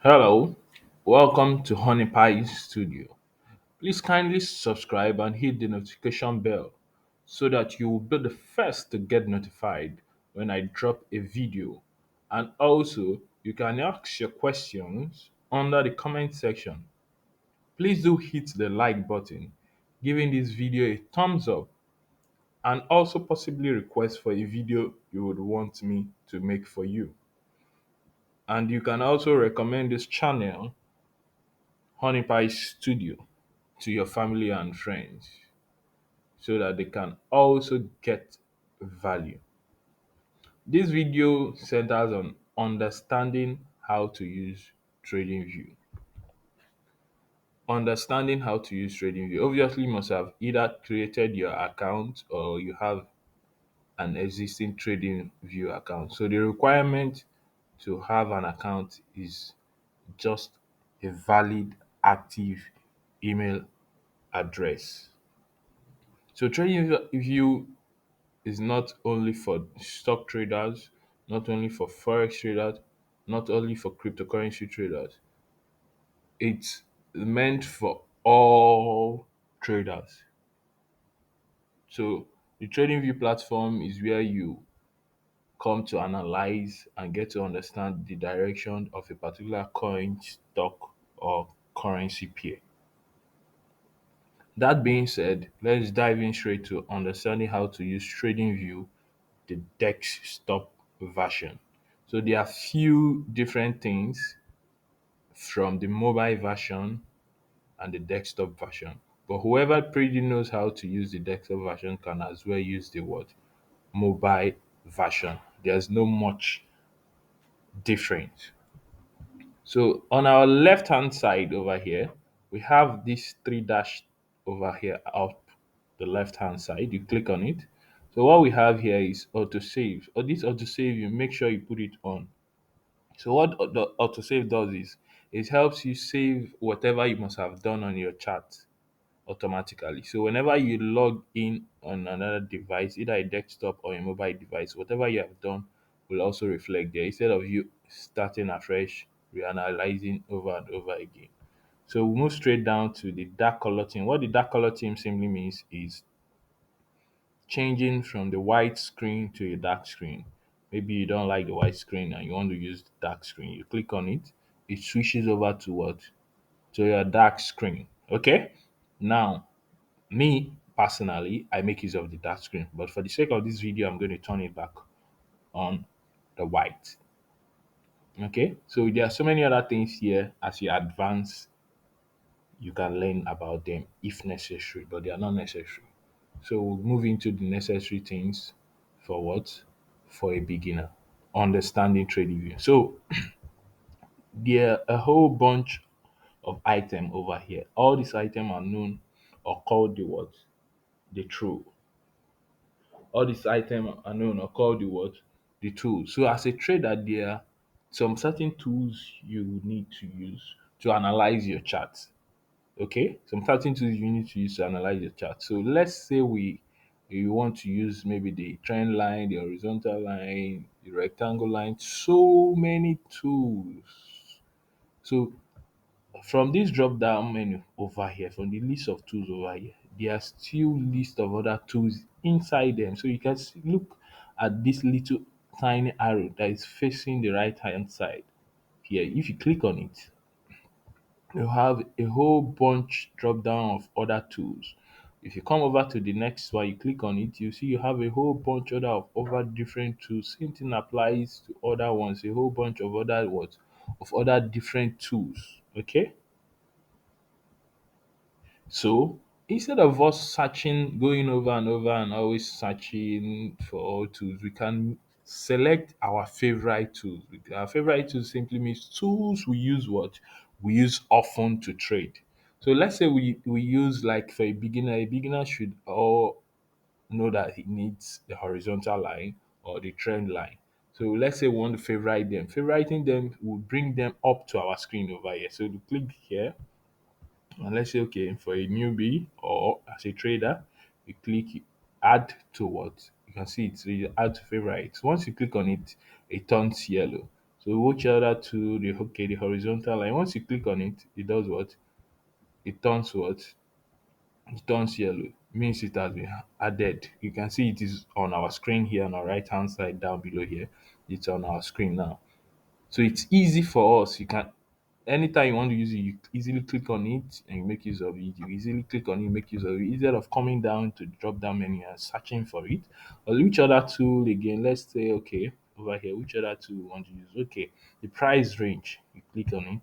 Hello, welcome to Honey Pie Studio. Please kindly subscribe and hit the notification bell so that you will be the first to get notified when I drop a video. And also, you can ask your questions under the comment section. Please do hit the like button, giving this video a thumbs up, and also possibly request for a video you would want me to make for you. And you can also recommend this channel, Honey Pie Studio, to your family and friends so that they can also get value. This video centers on understanding how to use TradingView. Understanding how to use TradingView. Obviously, you must have either created your account or you have an existing TradingView account. So the requirement to have an account is just a valid, active email address. So TradingView is not only for stock traders, not only for forex traders, not only for cryptocurrency traders. It's meant for all traders. So the TradingView platform is where you come to analyze and get to understand the direction of a particular coin, stock, or currency pair. That being said, let's dive in straight to understanding how to use TradingView, the desktop version. So there are few different things from the mobile version and the desktop version. But whoever pretty knows how to use the desktop version can as well use the word mobile version. There's no much difference. So on our left hand side over here, we have this three dash over here up the left hand side. You click on it. So what we have here is autosave. Or this autosave, you make sure you put it on. So what the autosave does is it helps you save whatever you must have done on your chart automatically. So whenever you log in on another device, either a desktop or a mobile device, whatever you have done will also reflect there instead of you starting afresh, reanalyzing over and over again. So we'll move straight down to the dark color theme. What the dark color theme simply means is changing from the white screen to a dark screen. Maybe you don't like the white screen and you want to use the dark screen. You click on it, it switches over to what? To your dark screen. Okay? Now, me personally, I make use of the dark screen, but for the sake of this video, I'm going to turn it back on the white. Okay, so there are so many other things here. As you advance, you can learn about them if necessary, but they are not necessary. So we'll move into the necessary things for what? For a beginner. Understanding trading view. So there are a whole bunch of item over here. All these items are known or called the what? The true. All these items are known or called the what? The tools. So as a trader, there are some certain tools you need to use to analyze your charts. Okay, some certain tools you need to use to analyze your chart. So let's say we want to use maybe the trend line, the horizontal line, the rectangle line, so many tools. So from this drop down menu over here, from the list of tools over here, there are still list of other tools inside them. So you can look at this little tiny arrow that is facing the right hand side here. If you click on it, you have a whole bunch drop down of other tools. If you come over to the next one, you click on it, you see you have a whole bunch of other different tools. Same thing applies to other ones, a whole bunch of other what? Of other different tools. Okay? So instead of us searching, going over and over and always searching for all tools, we can select our favorite tools. Our favorite tools simply means tools we use what? We use often to trade. So let's say we use like for a beginner should all know that he needs the horizontal line or the trend line. So let's say we want to favorite them. Favoriting them will bring them up to our screen over here. So you click here and let's say okay, for a newbie or as a trader, you click add to what? You can see it's really add to favorites. Once you click on it, it turns yellow. So which other two? The horizontal line. Once you click on it, it does what? It turns what? It turns yellow. Means it has been added. You can see it is on our screen here on our right hand side down below here. It's on our screen now. So it's easy for us. You can anytime you want to use it, you easily click on it and you make use of it. You easily click on it, make use of it, instead of coming down to the drop down menu and searching for it. Or which other tool again? Let's say okay, over here, which other tool you want to use? Okay, the price range. You click on it,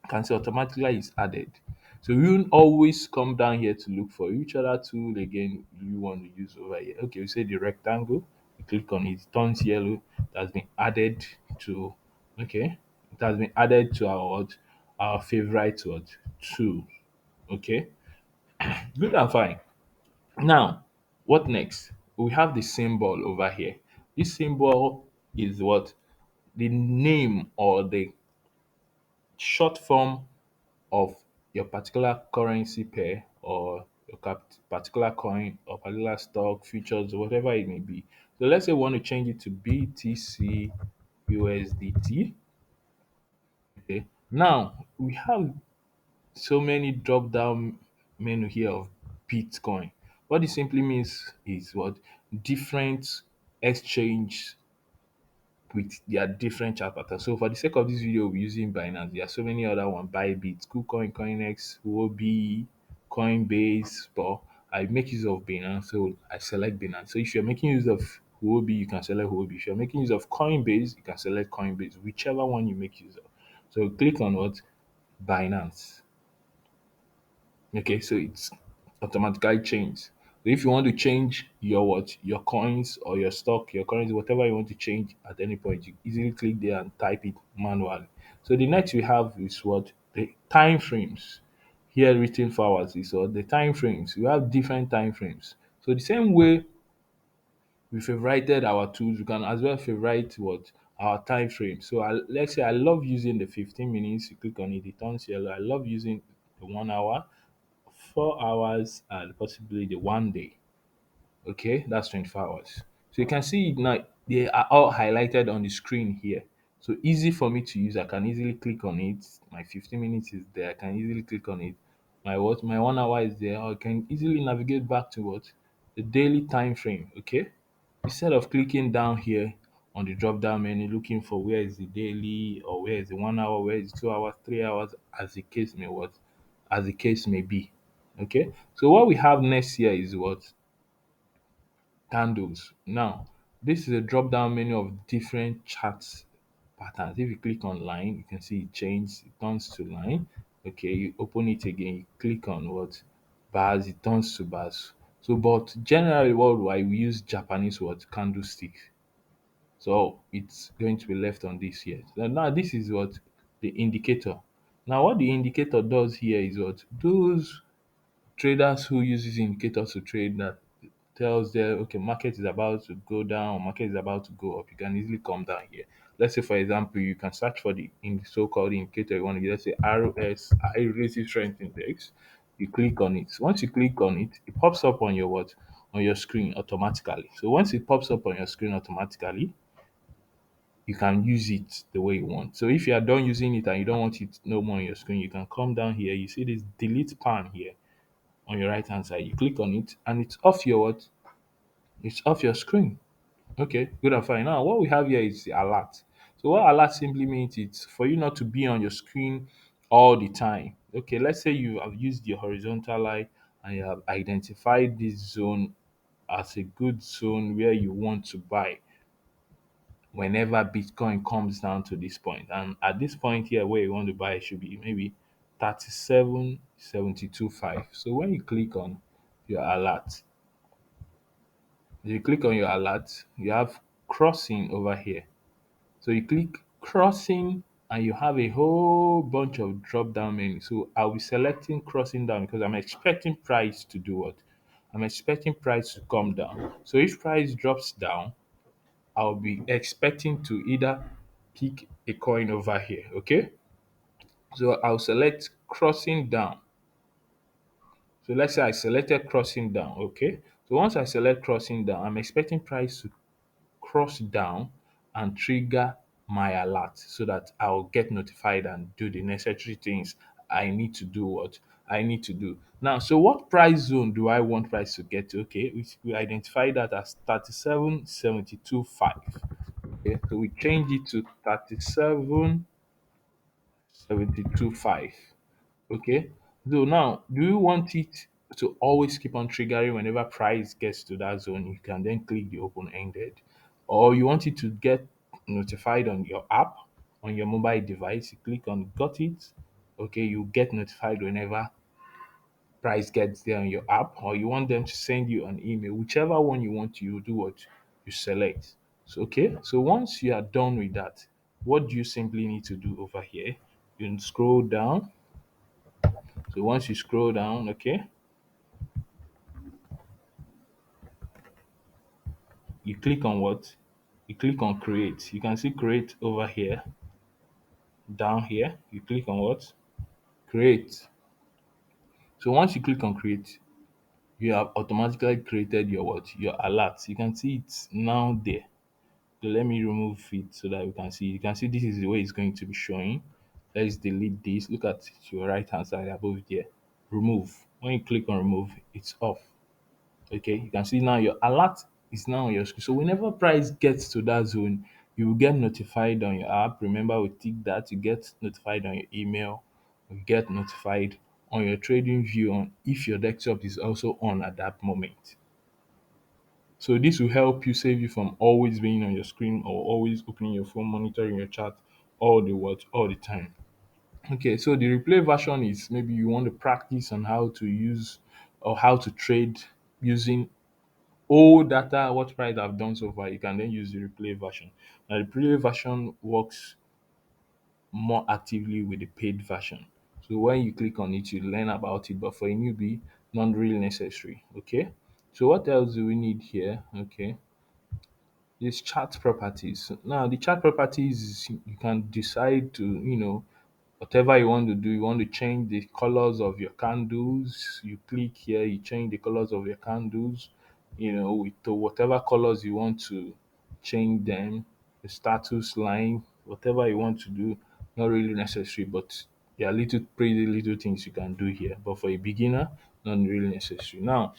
can see automatically is added. So you won't always come down here to look for which other tool again you want to use over here. Okay, we say the rectangle. You click on it, it turns yellow. It has been added to okay. It has been added to our what? Our favorite what tool. Okay, good and fine. Now, what next? We have the symbol over here. This symbol is what? The name or the short form of your particular currency pair or your particular coin or particular stock, futures, whatever it may be. So let's say we want to change it to BTC USDT. Okay. Now we have so many drop down menu here of Bitcoin. What this simply means is what different exchange with their different chart patterns. So for the sake of this video, we're using Binance. There are so many other ones: Bybit, KuCoin, CoinEx, Huobi, Coinbase. But I make use of Binance, so I select Binance. So if you're making use of Huobi, you can select Huobi. If you're making use of Coinbase, you can select Coinbase, whichever one you make use of. So click on what? Binance. Okay, so it's automatically changed. So if you want to change your what, your coins or your stock, your currency, whatever you want to change at any point, you easily click there and type it manually. So the next we have is what the time frames. Here written for hours is what the time frames. We have different time frames. So the same way we favorited our tools, we can as well favorite what our time frame. So let's say I love using the 15 minutes. You click on it, it turns yellow. I love using the 1 hour, 4 hours, and possibly the 1 day. Okay, that's 24 hours. So you can see it now, they are all highlighted on the screen here. So easy for me to use. I can easily click on it. My 15 minutes is there. I can easily click on it. My what? My 1 hour is there. I can easily navigate back to what? The daily time frame. Okay. Instead of clicking down here on the drop down menu looking for where is the daily or where is the 1 hour, where is 2 hours, 3 hours, as the case may what, as the case may be. Okay. So what we have next here is what? Candles. Now, this is a drop down menu of different charts patterns. If you click on line, you can see it changes, it turns to line. Okay, you open it again, you click on what? Bars, it turns to bars. So, but generally worldwide, we use Japanese what? Candlestick. So it's going to be left on this here. So now this is what the indicator. Now what the indicator does here is what those traders who uses indicators to trade that tells them okay market is about to go down or market is about to go up, you can easily come down here. Let's say for example you can search for the in so-called indicator you want to get, let's say RS, high relative strength index. You click on it. Once you click on it, it pops up on your what, on your screen automatically. So once it pops up on your screen automatically, you can use it the way you want. So if you are done using it and you don't want it no more on your screen, you can come down here. You see this delete pan here on your right hand side. You click on it and it's off your what? It's off your screen. Okay, good and fine. Now what we have here is the alert. So what alert simply means it's for you not to be on your screen all the time. Okay, let's say you have used your horizontal line and you have identified this zone as a good zone where you want to buy whenever Bitcoin comes down to this point. And at this point here where you want to buy it should be maybe 37.72.5. So when you click on your alert, you click on your alert, you have crossing over here. So you click crossing and you have a whole bunch of drop down menus. So I'll be selecting crossing down because I'm expecting price to do what? I'm expecting price to come down. So if price drops down, I'll be expecting to either pick a coin over here. Okay. So I'll select crossing down. So let's say I selected crossing down. Okay. So once I select crossing down, I'm expecting price to cross down and trigger my alert so that I'll get notified and do the necessary things I need to do what I need to do. Now, so what price zone do I want price to get to? Okay, we identify that as 37.72.5. Okay, so we change it to 37.72.5. Okay. So now, do you want it to always keep on triggering whenever price gets to that zone? You can then click the open ended, or you want it to get notified on your app on your mobile device. You click on got it. Okay, you get notified whenever price gets there on your app, or you want them to send you an email. Whichever one you want, you do what you select. So okay, so once you are done with that, what do you simply need to do over here? You can scroll down. So once you scroll down, okay, you click on what? You click on create. You can see create over here, down here. You click on what? Create. So once you click on create, you have automatically created your what? Your alert. You can see it's now there. So let me remove it so that we can see. You can see this is the way it's going to be showing. Let's delete this. Look at your right hand side above there. Remove. When you click on remove, it's off. Okay, you can see now your alert is now on your screen. So whenever price gets to that zone, you will get notified on your app. Remember, we tick that. You get notified on your email. You get notified on your trading view on if your desktop is also on at that moment. So this will help you save you from always being on your screen or always opening your phone, monitoring your chat all the time. Okay, so the replay version is maybe you want to practice on how to use or how to trade using old data, what price I've done so far. You can then use the replay version. Now the replay version works more actively with the paid version. So when you click on it, you learn about it, but for a newbie, not really necessary. Okay. So what else do we need here? Okay. This chart properties. Now the chart properties, you can decide to, whatever you want to do. You want to change the colors of your candles, you click here, you change the colors of your candles, with to whatever colors you want to change them, the status line, whatever you want to do. Not really necessary, but there are little pretty little things you can do here, but for a beginner, not really necessary. Now,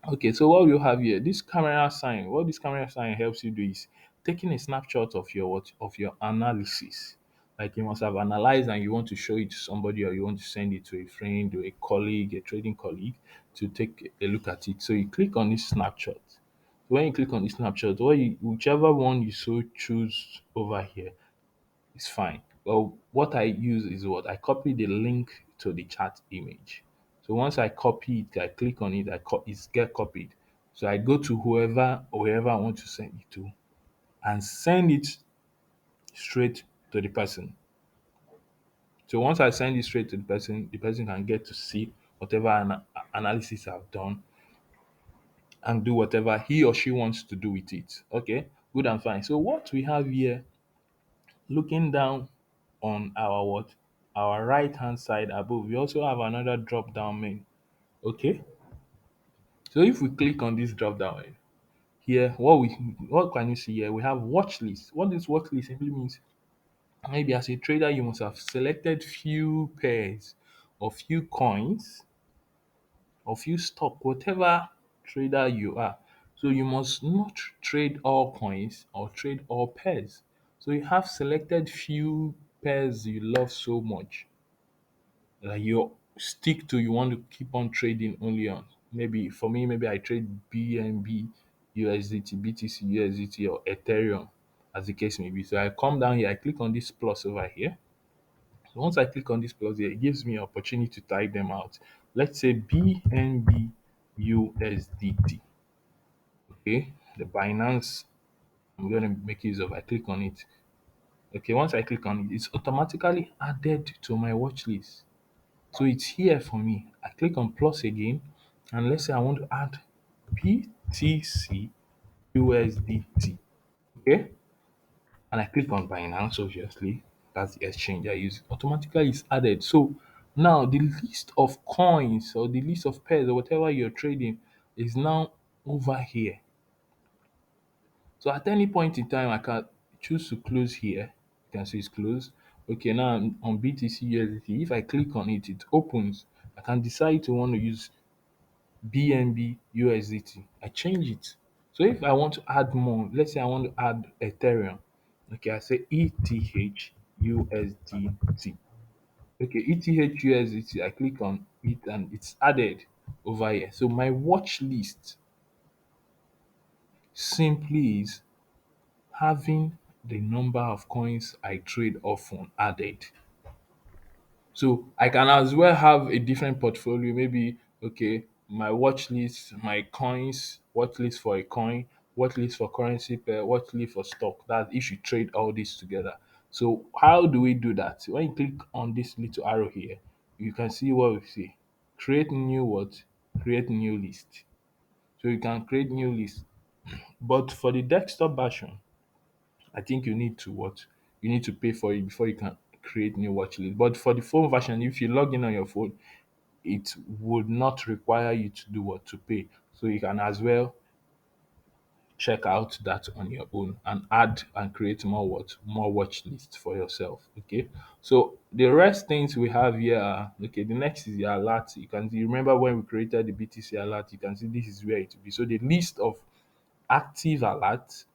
okay, so what we have here, this camera sign, what this camera sign helps you do is taking a snapshot of your what of your analysis. Like you must have analyzed and you want to show it to somebody, or you want to send it to a friend or a colleague, a trading colleague, to take a look at it. So you click on this snapshot. When you click on this snapshot, whichever one you so choose over here, it's fine. Well, what I use is what I copy the link to the chat image. So once I copy it, I click on it, it's get copied. So I go to whoever I want to send it to and send it straight to the person. So once I send it straight to the person can get to see whatever analysis I've done and do whatever he or she wants to do with it. Okay, good and fine. So what we have here, looking down on our what? Our right hand side above, we also have another drop down menu. Okay. So if we click on this drop down menu, here, what can you see here? We have watch list. What this watch list simply means, maybe as a trader, you must have selected few pairs or few coins or few stock, whatever trader you are. So you must not trade all coins or trade all pairs. So you have selected few pairs you love so much that you stick to, you want to keep on trading only on. Maybe for me, maybe I trade BNB, USDT, BTC, USDT, or Ethereum, as the case may be. So I come down here, I click on this plus over here. So once I click on this plus here, it gives me opportunity to type them out. Let's say BNB USDT. Okay, the Binance I'm going to make use of. I click on it. Okay, once I click on it, it's automatically added to my watch list. So it's here for me. I click on plus again, and let's say I want to add BTC USDT. Okay, and I click on Binance, obviously. That's the exchange I use. Automatically it's added. So now the list of coins or the list of pairs or whatever you're trading is now over here. So at any point in time, I can choose to close here can see it's closed. Okay, now I'm on BTC USDT. If I click on it, it opens. I can decide to want to use BNB USDT. I change it. So if I want to add more, let's say I want to add Ethereum. Okay, I say ETH USDT. Okay, ETH USDT. I click on it and it's added over here. So my watch list simply is having the number of coins I trade often added. So I can as well have a different portfolio. Maybe okay, my watch list, my coins, watch list for a coin, watch list for currency pair, watch list for stock. That if you trade all this together. So how do we do that? When you click on this little arrow here, you can see what we see. Create new what? Create new list. So you can create new list. But for the desktop version, I think you need to what? You need to pay for it before you can create new watch list. But for the phone version, if you log in on your phone, it would not require you to do what? To pay. So you can as well check out that on your own and add and create more what? More watch lists for yourself. Okay. So the rest things we have here are okay. The next is the alert. You can see, remember when we created the BTC alert, you can see this is where it will be. So the list of active alerts,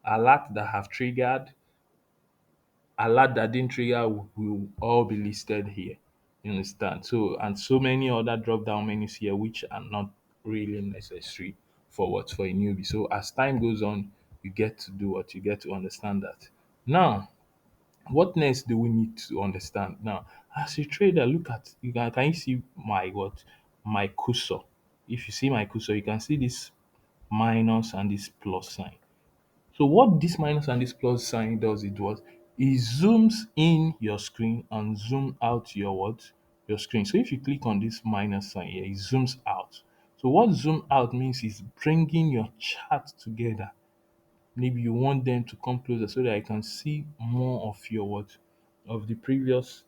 alert that have triggered, alert that didn't trigger will all be listed here. You understand? So and so many other drop down menus here which are not really necessary for what? For a newbie. So as time goes on, you get to do what? You get to understand that. Now, what next do we need to understand? Now, as a trader, look at can you see my what? My cursor. If you see my cursor, you can see this minus and this plus sign. So what this minus and this plus sign does it zooms in your screen and zoom out your what? Your screen. So if you click on this minus sign here, it zooms out. So what zoom out means is bringing your chart together. Maybe you want them to come closer so that I can see more of your what? Of the previous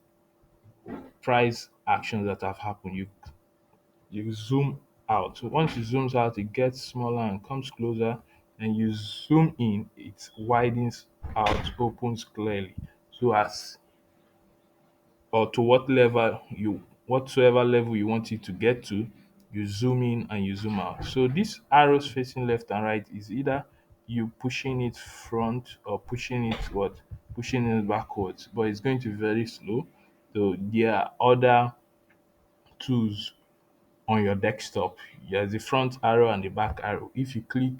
price actions that have happened. You zoom out. So once it zooms out, it gets smaller and comes closer. And you zoom in, it widens out, opens clearly. So as or to whatsoever level you want it to get to, you zoom in and you zoom out. So these arrows facing left and right is either you pushing it front or pushing it what? Pushing it backwards. But it's going to be very slow. So there are other tools on your desktop. There's the front arrow and the back arrow. If you click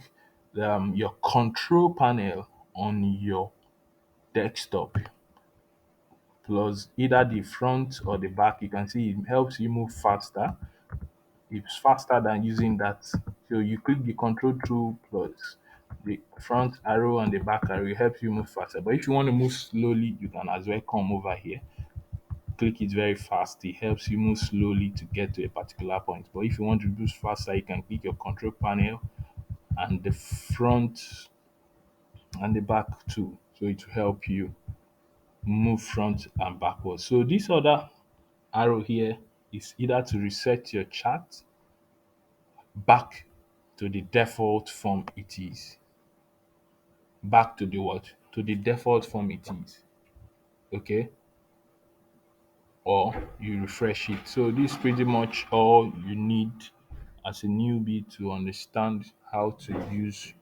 your control panel on your desktop, plus either the front or the back, you can see it helps you move faster. It's faster than using that. So you click the control tool plus the front arrow and the back arrow, it helps you move faster. But if you want to move slowly, you can as well come over here, click it very fast. It helps you move slowly to get to a particular point. But if you want to move faster, you can click your control panel and the front and the back too. So it will help you move front and backwards. So this other arrow here is either to reset your chart back to the default form it is. Back to the what? To the default form it is. Okay? Or you refresh it. So this is pretty much all you need as a newbie to understand how to use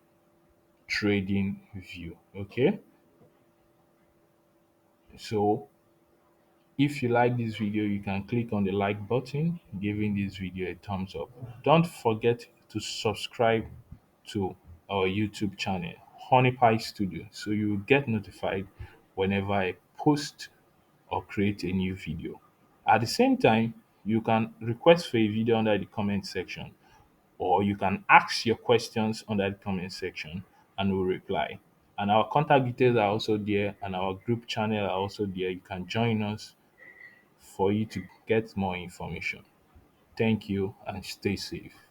Trading View. Okay? So if you like this video, you can click on the like button, giving this video a thumbs up. Don't forget to subscribe to our YouTube channel, Honey Pie Studio, so you will get notified whenever I post or create a new video. At the same time, you can request for a video under the comment section, or you can ask your questions under the comment section and we'll reply. And our contact details are also there, and our group channel are also there. You can join us for you to get more information. Thank you and stay safe.